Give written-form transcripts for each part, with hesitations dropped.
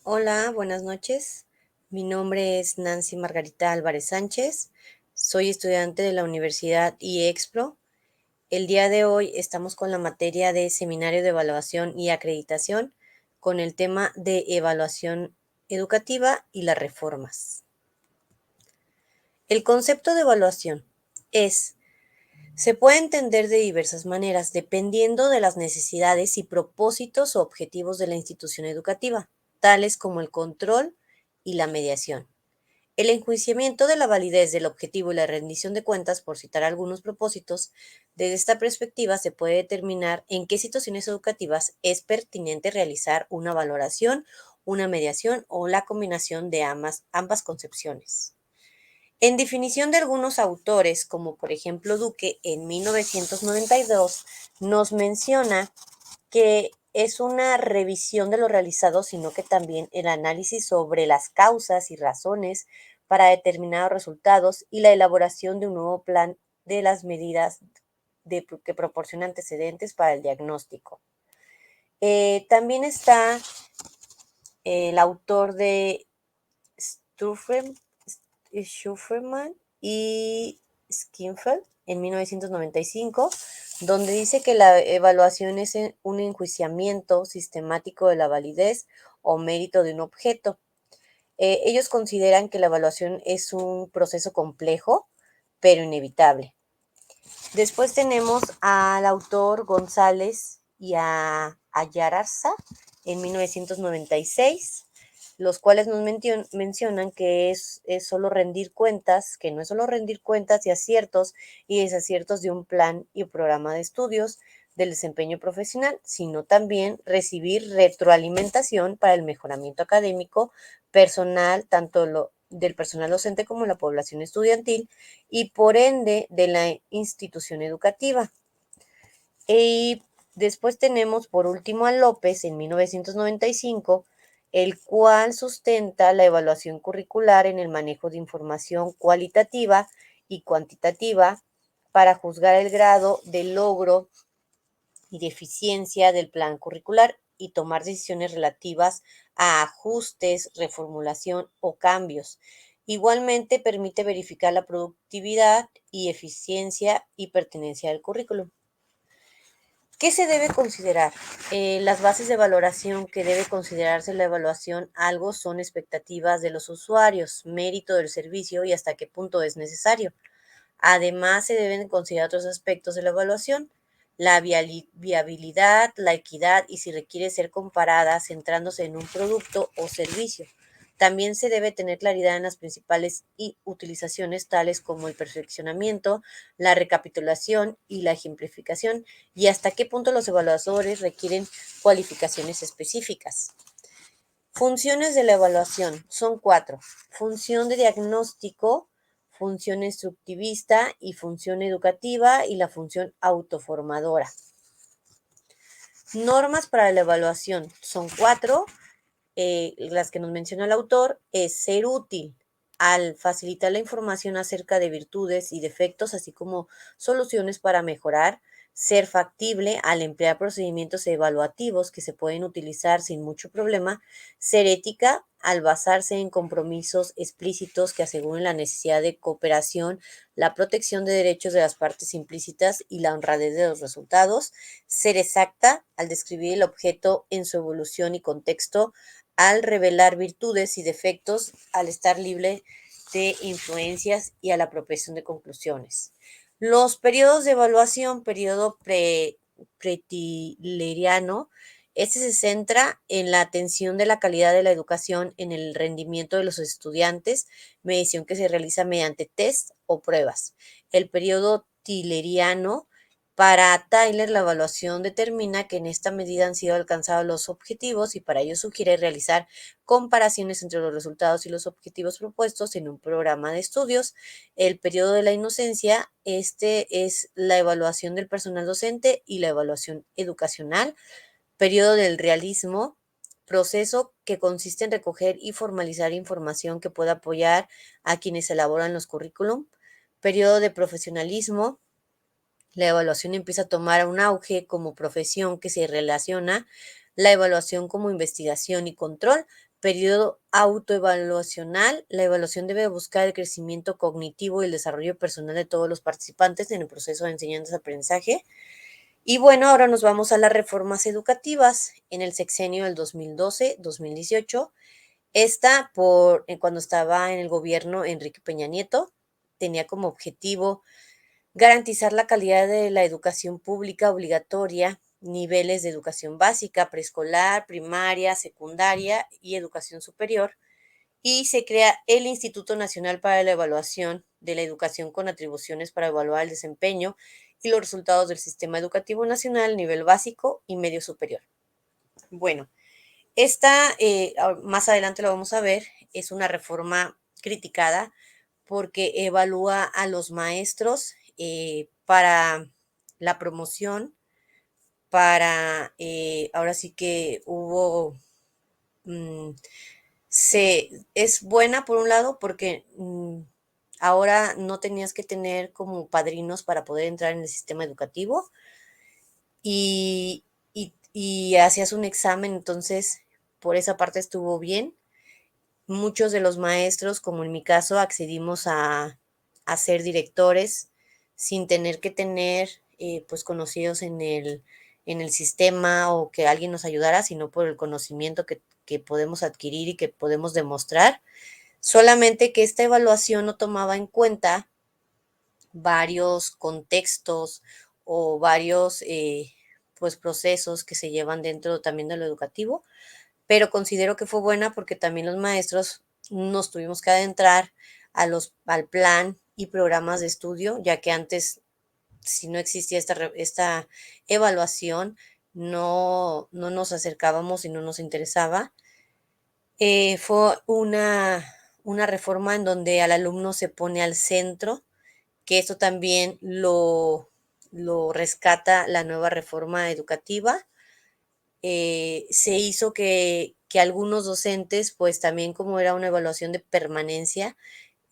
Hola, buenas noches. Mi nombre es Nancy Margarita Álvarez Sánchez. Soy estudiante de la Universidad IEXPRO. El día de hoy estamos con la materia de Seminario de Evaluación y Acreditación con el tema de evaluación educativa y las reformas. El concepto de evaluación se puede entender de diversas maneras dependiendo de las necesidades y propósitos o objetivos de la institución educativa, tales como el control y la mediación. El enjuiciamiento de la validez del objetivo y la rendición de cuentas, por citar algunos propósitos, desde esta perspectiva se puede determinar en qué situaciones educativas es pertinente realizar una valoración, una mediación o la combinación de ambas concepciones. En definición de algunos autores, como por ejemplo Duque en 1992, nos menciona que es una revisión de lo realizado, sino que también el análisis sobre las causas y razones para determinados resultados y la elaboración de un nuevo plan de las medidas que proporciona antecedentes para el diagnóstico. También está el autor de Schufferman y Skinfeld en 1995, donde dice que la evaluación es un enjuiciamiento sistemático de la validez o mérito de un objeto. Ellos consideran que la evaluación es un proceso complejo, pero inevitable. Después tenemos al autor González y a Ayarza en 1996, los cuales nos mencionan que es solo rendir cuentas, que no es solo rendir cuentas y aciertos y desaciertos de un plan y programa de estudios del desempeño profesional, sino también recibir retroalimentación para el mejoramiento académico personal, tanto del personal docente como la población estudiantil y por ende de la institución educativa. Y después tenemos por último a López en 1995, el cual sustenta la evaluación curricular en el manejo de información cualitativa y cuantitativa para juzgar el grado de logro y de eficiencia del plan curricular y tomar decisiones relativas a ajustes, reformulación o cambios. Igualmente permite verificar la productividad y eficiencia y pertinencia del currículum. ¿Qué se debe considerar? Las bases de valoración que debe considerarse la evaluación algo son expectativas de los usuarios, mérito del servicio y hasta qué punto es necesario. Además, se deben considerar otros aspectos de la evaluación, la viabilidad, la equidad y si requiere ser comparada centrándose en un producto o servicio. También se debe tener claridad en las principales utilizaciones tales como el perfeccionamiento, la recapitulación y la ejemplificación y hasta qué punto los evaluadores requieren cualificaciones específicas. Funciones de la evaluación son 4. Función de diagnóstico, función instructivista y función educativa y la función autoformadora. Normas para la evaluación son 4. Las que nos menciona el autor es ser útil al facilitar la información acerca de virtudes y defectos, así como soluciones para mejorar, ser factible al emplear procedimientos evaluativos que se pueden utilizar sin mucho problema, ser ética al basarse en compromisos explícitos que aseguren la necesidad de cooperación, la protección de derechos de las partes implícitas y la honradez de los resultados, ser exacta al describir el objeto en su evolución y contexto, al revelar virtudes y defectos, al estar libre de influencias y a la apropiación de conclusiones. Los periodos de evaluación, periodo pretileriano, este se centra en la atención de la calidad de la educación en el rendimiento de los estudiantes, medición que se realiza mediante test o pruebas. El periodo tileriano, para Tyler, la evaluación determina que en esta medida han sido alcanzados los objetivos y para ello sugiere realizar comparaciones entre los resultados y los objetivos propuestos en un programa de estudios. El periodo de la inocencia, este es la evaluación del personal docente y la evaluación educacional. Periodo del realismo, proceso que consiste en recoger y formalizar información que pueda apoyar a quienes elaboran los currículum. Periodo de profesionalismo, la evaluación empieza a tomar un auge como profesión que se relaciona la evaluación como investigación y control, periodo autoevaluacional. La evaluación debe buscar el crecimiento cognitivo y el desarrollo personal de todos los participantes en el proceso de enseñanza-aprendizaje. Y bueno, ahora nos vamos a las reformas educativas en el sexenio del 2012-2018. Esta, cuando estaba en el gobierno Enrique Peña Nieto, tenía como objetivo garantizar la calidad de la educación pública obligatoria, niveles de educación básica, preescolar, primaria, secundaria y educación superior, y se crea el Instituto Nacional para la Evaluación de la Educación con atribuciones para evaluar el desempeño y los resultados del sistema educativo nacional, nivel básico y medio superior. Bueno, esta, más adelante lo vamos a ver, es una reforma criticada porque evalúa a los maestros para la promoción, ahora sí que hubo, mm, es buena por un lado porque ahora no tenías que tener como padrinos para poder entrar en el sistema educativo y hacías un examen, entonces por esa parte estuvo bien. Muchos de los maestros, como en mi caso, accedimos a ser directores sin tener que tener pues conocidos en el sistema o que alguien nos ayudara, sino por el conocimiento que podemos adquirir y que podemos demostrar. Solamente que esta evaluación no tomaba en cuenta varios contextos o varios pues procesos que se llevan dentro también de lo educativo, pero considero que fue buena porque también los maestros nos tuvimos que adentrar al plan y programas de estudio, ya que antes, si no existía esta evaluación, no nos acercábamos y no nos interesaba. Fue una reforma en donde al alumno se pone al centro, que esto también lo rescata la nueva reforma educativa. Se hizo que algunos docentes, pues también como era una evaluación de permanencia,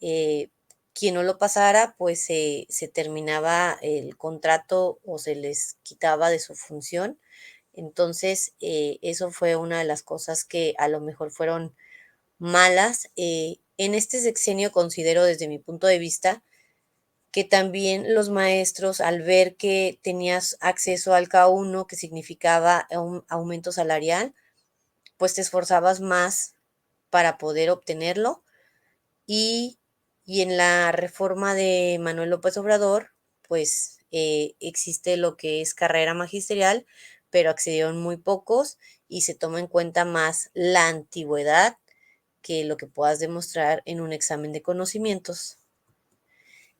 eh, quien no lo pasara, pues se terminaba el contrato o se les quitaba de su función. Entonces, eso fue una de las cosas que a lo mejor fueron malas. En este sexenio considero desde mi punto de vista que también los maestros, al ver que tenías acceso al K1, que significaba un aumento salarial, pues te esforzabas más para poder obtenerlo. Y, y en la reforma de Manuel López Obrador, pues existe lo que es carrera magisterial, pero accedieron muy pocos y se toma en cuenta más la antigüedad que lo que puedas demostrar en un examen de conocimientos.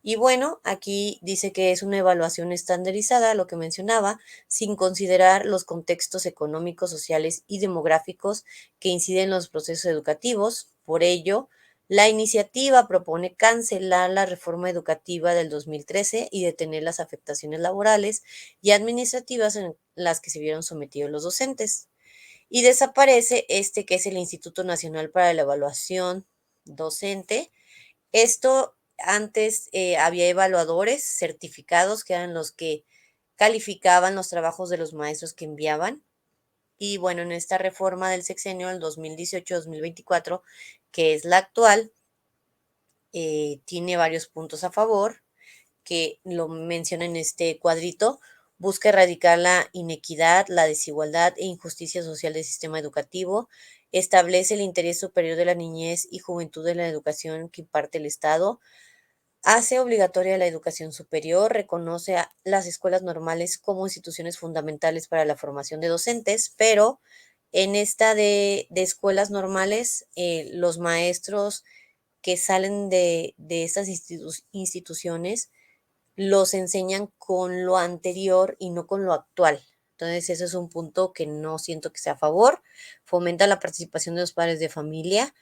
Y bueno, aquí dice que es una evaluación estandarizada, lo que mencionaba, sin considerar los contextos económicos, sociales y demográficos que inciden en los procesos educativos. Por ello, la iniciativa propone cancelar la reforma educativa del 2013 y detener las afectaciones laborales y administrativas en las que se vieron sometidos los docentes. Y desaparece este que es el Instituto Nacional para la Evaluación Docente. Esto antes había evaluadores certificados que eran los que calificaban los trabajos de los maestros que enviaban. Y bueno, en esta reforma del sexenio del 2018-2024, que es la actual, tiene varios puntos a favor, que lo menciona en este cuadrito. Busca erradicar la inequidad, la desigualdad e injusticia social del sistema educativo. Establece el interés superior de la niñez y juventud en la educación que imparte el Estado. Hace obligatoria la educación superior, reconoce a las escuelas normales como instituciones fundamentales para la formación de docentes, pero en esta de escuelas normales, los maestros que salen de estas instituciones los enseñan con lo anterior y no con lo actual. Entonces, ese es un punto que no siento que sea a favor. Fomenta la participación de los padres de familia.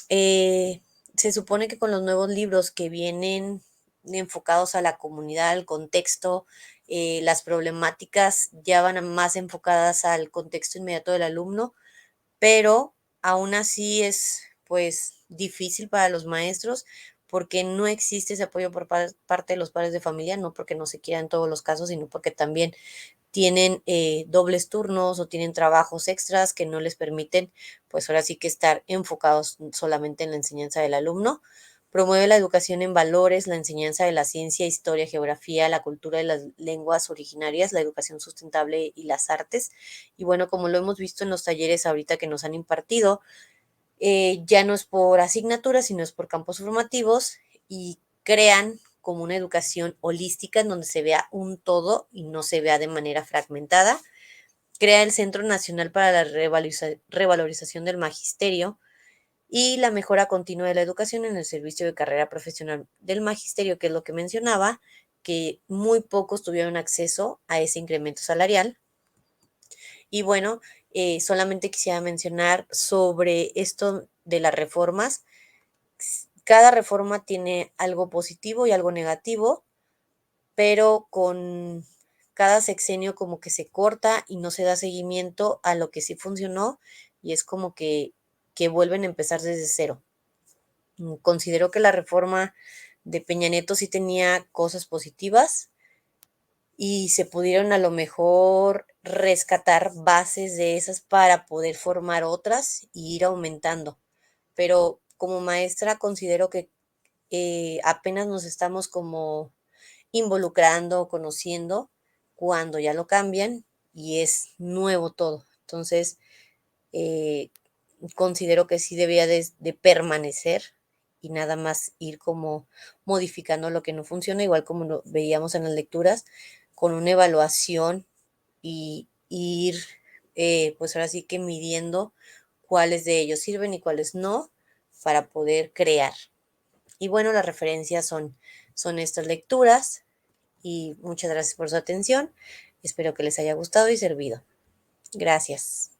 Eh, Se supone que con los nuevos libros que vienen enfocados a la comunidad, al contexto, las problemáticas ya van más enfocadas al contexto inmediato del alumno, pero aún así es pues difícil para los maestros porque no existe ese apoyo por parte de los padres de familia, no porque no se quiera en todos los casos, sino porque también tienen dobles turnos o tienen trabajos extras que no les permiten, pues ahora sí que estar enfocados solamente en la enseñanza del alumno. Promueve la educación en valores, la enseñanza de la ciencia, historia, geografía, la cultura de las lenguas originarias, la educación sustentable y las artes. Y bueno, como lo hemos visto en los talleres ahorita que nos han impartido, ya no es por asignatura, sino es por campos formativos y crean como una educación holística en donde se vea un todo y no se vea de manera fragmentada. Crea el Centro Nacional para la Revalorización del Magisterio y la mejora continua de la educación en el servicio de carrera profesional del magisterio, que es lo que mencionaba, que muy pocos tuvieron acceso a ese incremento salarial. Y bueno, solamente quisiera mencionar sobre esto de las reformas. Cada reforma tiene algo positivo y algo negativo, pero con cada sexenio como que se corta y no se da seguimiento a lo que sí funcionó y es como que vuelven a empezar desde cero. Considero que la reforma de Peña Nieto sí tenía cosas positivas y se pudieron a lo mejor rescatar bases de esas para poder formar otras y ir aumentando. Pero como maestra considero que apenas nos estamos como involucrando, conociendo, cuando ya lo cambian y es nuevo todo. Entonces, eh, considero que sí debía de permanecer y nada más ir como modificando lo que no funciona, igual como lo veíamos en las lecturas, con una evaluación y ir, pues ahora sí que midiendo cuáles de ellos sirven y cuáles no para poder crear. Y bueno, las referencias son estas lecturas y muchas gracias por su atención. Espero que les haya gustado y servido. Gracias.